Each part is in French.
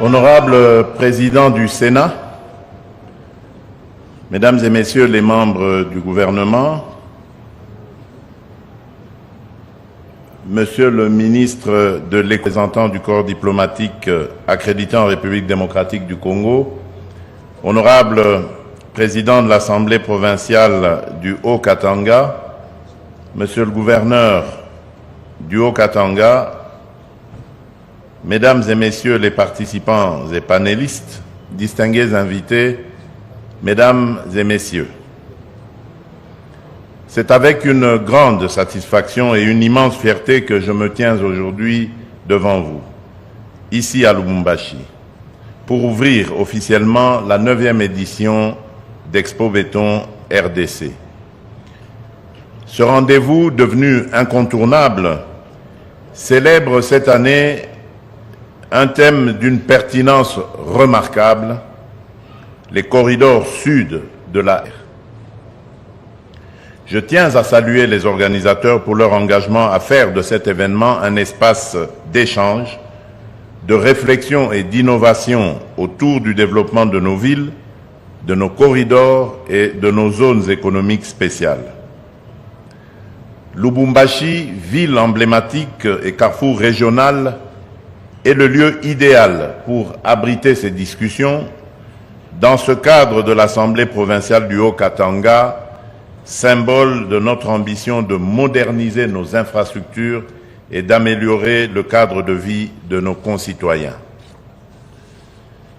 Honorable Président du Sénat, Mesdames et Messieurs les membres du gouvernement, Monsieur le ministre de représentant du corps diplomatique accrédité en République démocratique du Congo, Honorable Président de l'Assemblée provinciale du Haut-Katanga, Monsieur le gouverneur du Haut-Katanga, Mesdames et Messieurs les participants et panélistes, distingués invités, Mesdames et Messieurs, c'est avec une grande satisfaction et une immense fierté que je me tiens aujourd'hui devant vous, ici à Lubumbashi, pour ouvrir officiellement la 9e édition d'Expo Béton RDC. Ce rendez-vous, devenu incontournable, célèbre cette année un thème d'une pertinence remarquable, les corridors sud de la R. Je tiens à saluer les organisateurs pour leur engagement à faire de cet événement un espace d'échange, de réflexion et d'innovation autour du développement de nos villes, de nos corridors et de nos zones économiques spéciales. Lubumbashi, ville emblématique et carrefour régional, est le lieu idéal pour abriter ces discussions dans ce cadre de l'Assemblée provinciale du Haut-Katanga, symbole de notre ambition de moderniser nos infrastructures et d'améliorer le cadre de vie de nos concitoyens.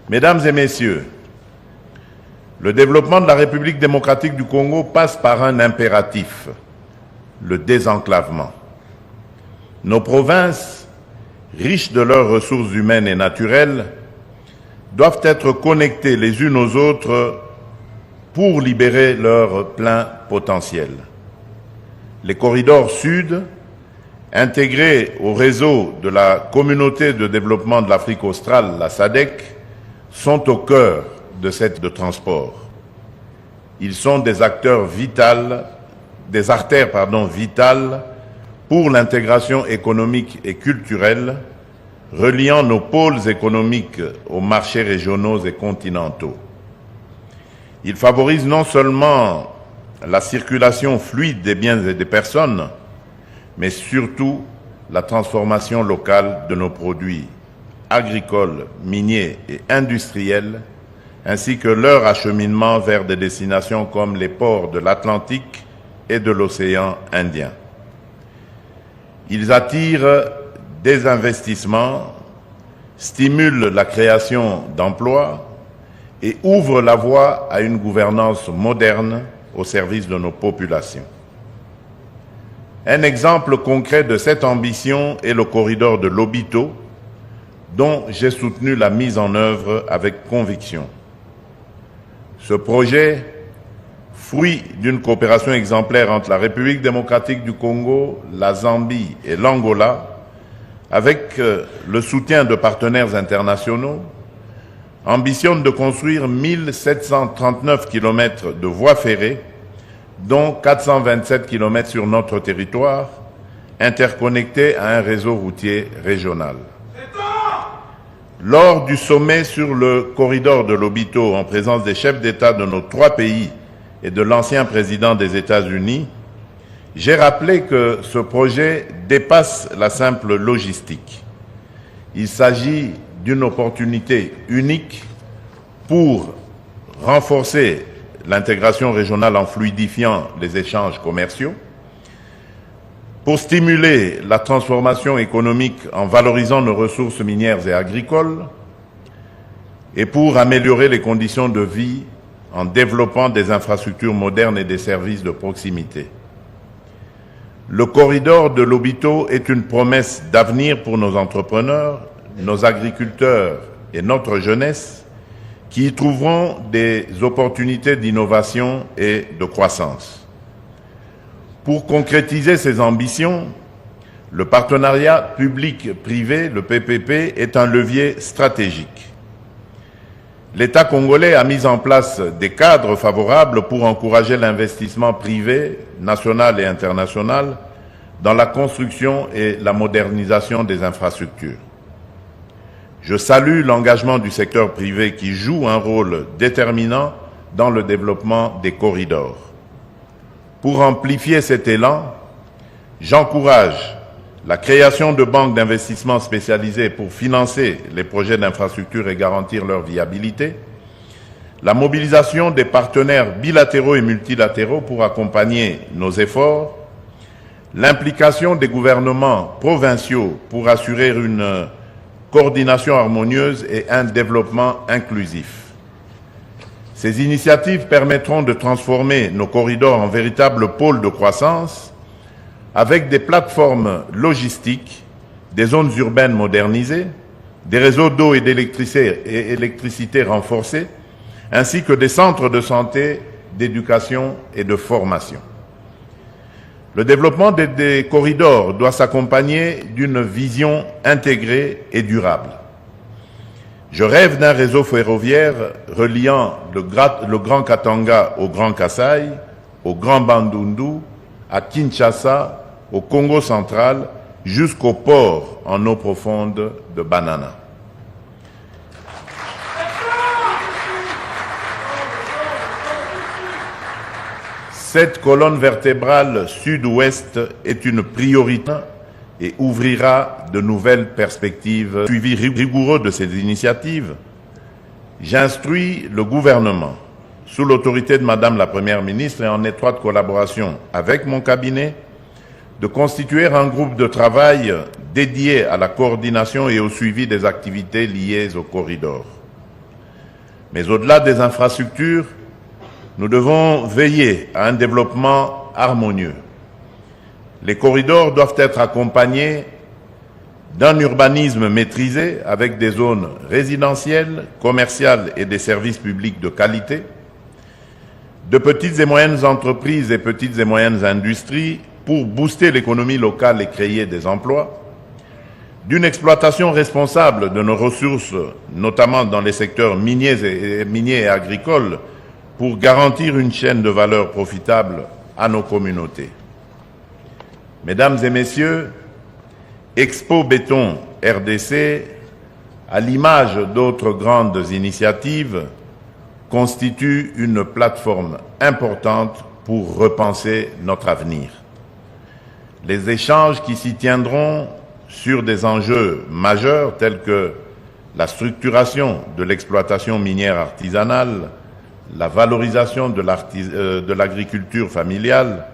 Mesdames et Messieurs, le développement de la République démocratique du Congo passe par un impératif, le désenclavement. Nos provinces, riches de leurs ressources humaines et naturelles, doivent être connectées les unes aux autres pour libérer leur plein potentiel. Les corridors sud, intégrés au réseau de la Communauté de développement de l'Afrique australe, la SADC, sont au cœur de cette de transport. Ils sont des acteurs vitales, des artères vitales pour l'intégration économique et culturelle, reliant nos pôles économiques aux marchés régionaux et continentaux. Il favorise non seulement la circulation fluide des biens et des personnes, mais surtout la transformation locale de nos produits agricoles, miniers et industriels, ainsi que leur acheminement vers des destinations comme les ports de l'Atlantique et de l'océan Indien. Ils attirent des investissements, stimulent la création d'emplois et ouvrent la voie à une gouvernance moderne au service de nos populations. Un exemple concret de cette ambition est le corridor de Lobito, dont j'ai soutenu la mise en œuvre avec conviction. Ce projet, fruit d'une coopération exemplaire entre la République démocratique du Congo, la Zambie et l'Angola, avec le soutien de partenaires internationaux, ambitionne de construire 1739 km de voies ferrées, dont 427 km sur notre territoire, interconnectés à un réseau routier régional. Lors du sommet sur le corridor de Lobito, en présence des chefs d'État de nos 3 pays et de l'ancien président des États-Unis, j'ai rappelé que ce projet dépasse la simple logistique. Il s'agit d'une opportunité unique pour renforcer l'intégration régionale en fluidifiant les échanges commerciaux, pour stimuler la transformation économique en valorisant nos ressources minières et agricoles, et pour améliorer les conditions de vie en développant des infrastructures modernes et des services de proximité. Le corridor de Lobito est une promesse d'avenir pour nos entrepreneurs, nos agriculteurs et notre jeunesse qui y trouveront des opportunités d'innovation et de croissance. Pour concrétiser ces ambitions, le partenariat public-privé, le PPP, est un levier stratégique. l'État congolais a mis en place des cadres favorables pour encourager l'investissement privé, national et international, dans la construction et la modernisation des infrastructures. Je salue l'engagement du secteur privé qui joue un rôle déterminant dans le développement des corridors. Pour amplifier cet élan, j'encourage la création de banques d'investissement spécialisées pour financer les projets d'infrastructure et garantir leur viabilité, la mobilisation des partenaires bilatéraux et multilatéraux pour accompagner nos efforts, l'implication des gouvernements provinciaux pour assurer une coordination harmonieuse et un développement inclusif. Ces initiatives permettront de transformer nos corridors en véritables pôles de croissance avec des plateformes logistiques, des zones urbaines modernisées, des réseaux d'eau et d'électricité renforcés, ainsi que des centres de santé, d'éducation et de formation. Le développement des corridors doit s'accompagner d'une vision intégrée et durable. Je rêve d'un réseau ferroviaire reliant le Grand Katanga au Grand Kasaï, au Grand Bandundu, à Kinshasa, au Congo central, jusqu'au port en eau profonde de Banana. Cette colonne vertébrale sud-ouest est une priorité et ouvrira de nouvelles perspectives. Suivi rigoureux de ces initiatives, j'instruis le gouvernement, sous l'autorité de Madame la Première ministre et en étroite collaboration avec mon cabinet, de constituer un groupe de travail dédié à la coordination et au suivi des activités liées au corridor. Mais au-delà des infrastructures, nous devons veiller à un développement harmonieux. Les corridors doivent être accompagnés d'un urbanisme maîtrisé avec des zones résidentielles, commerciales et des services publics de qualité, de petites et moyennes entreprises et petites et moyennes industries pour booster l'économie locale et créer des emplois, d'une exploitation responsable de nos ressources, notamment dans les secteurs miniers et agricoles, pour garantir une chaîne de valeur profitable à nos communautés. Mesdames et messieurs, Expo Béton RDC, à l'image d'autres grandes initiatives, constitue une plateforme importante pour repenser notre avenir. Les échanges qui s'y tiendront sur des enjeux majeurs tels que la structuration de l'exploitation minière artisanale, la valorisation de l'agriculture familiale,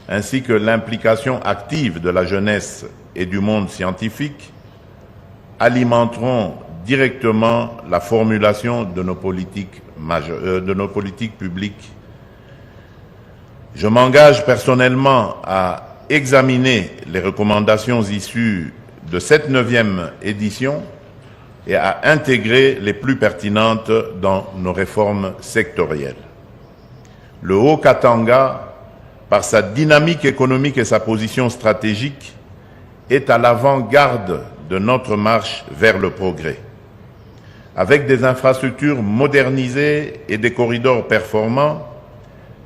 ainsi que l'implication active de la jeunesse et du monde scientifique, alimenteront directement la formulation de nos politiques publiques. Je m'engage personnellement à examiner les recommandations issues de cette 9e édition et à intégrer les plus pertinentes dans nos réformes sectorielles. Le Haut-Katanga, par sa dynamique économique et sa position stratégique, est à l'avant-garde de notre marche vers le progrès. Avec des infrastructures modernisées et des corridors performants,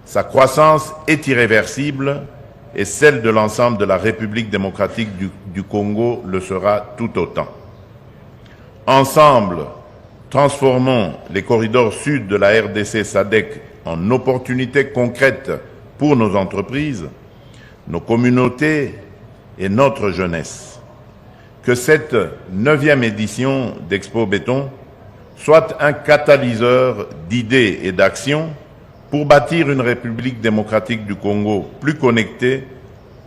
sa croissance est irréversible et celle de l'ensemble de la République démocratique du Congo le sera tout autant. Ensemble, transformons les corridors sud de la RDC SADC en opportunités concrètes pour nos entreprises, nos communautés et notre jeunesse. Que cette 9e édition d'Expo Béton soit un catalyseur d'idées et d'actions pour bâtir une République démocratique du Congo plus connectée,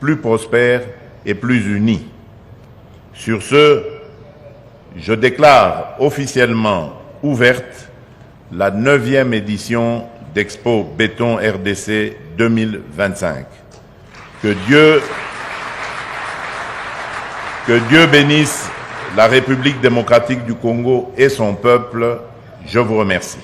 plus prospère et plus unie. Sur ce, je déclare officiellement ouverte la 9e édition d'Expo Béton RDC 2025. Que Dieu bénisse la République démocratique du Congo et son peuple. Je vous remercie.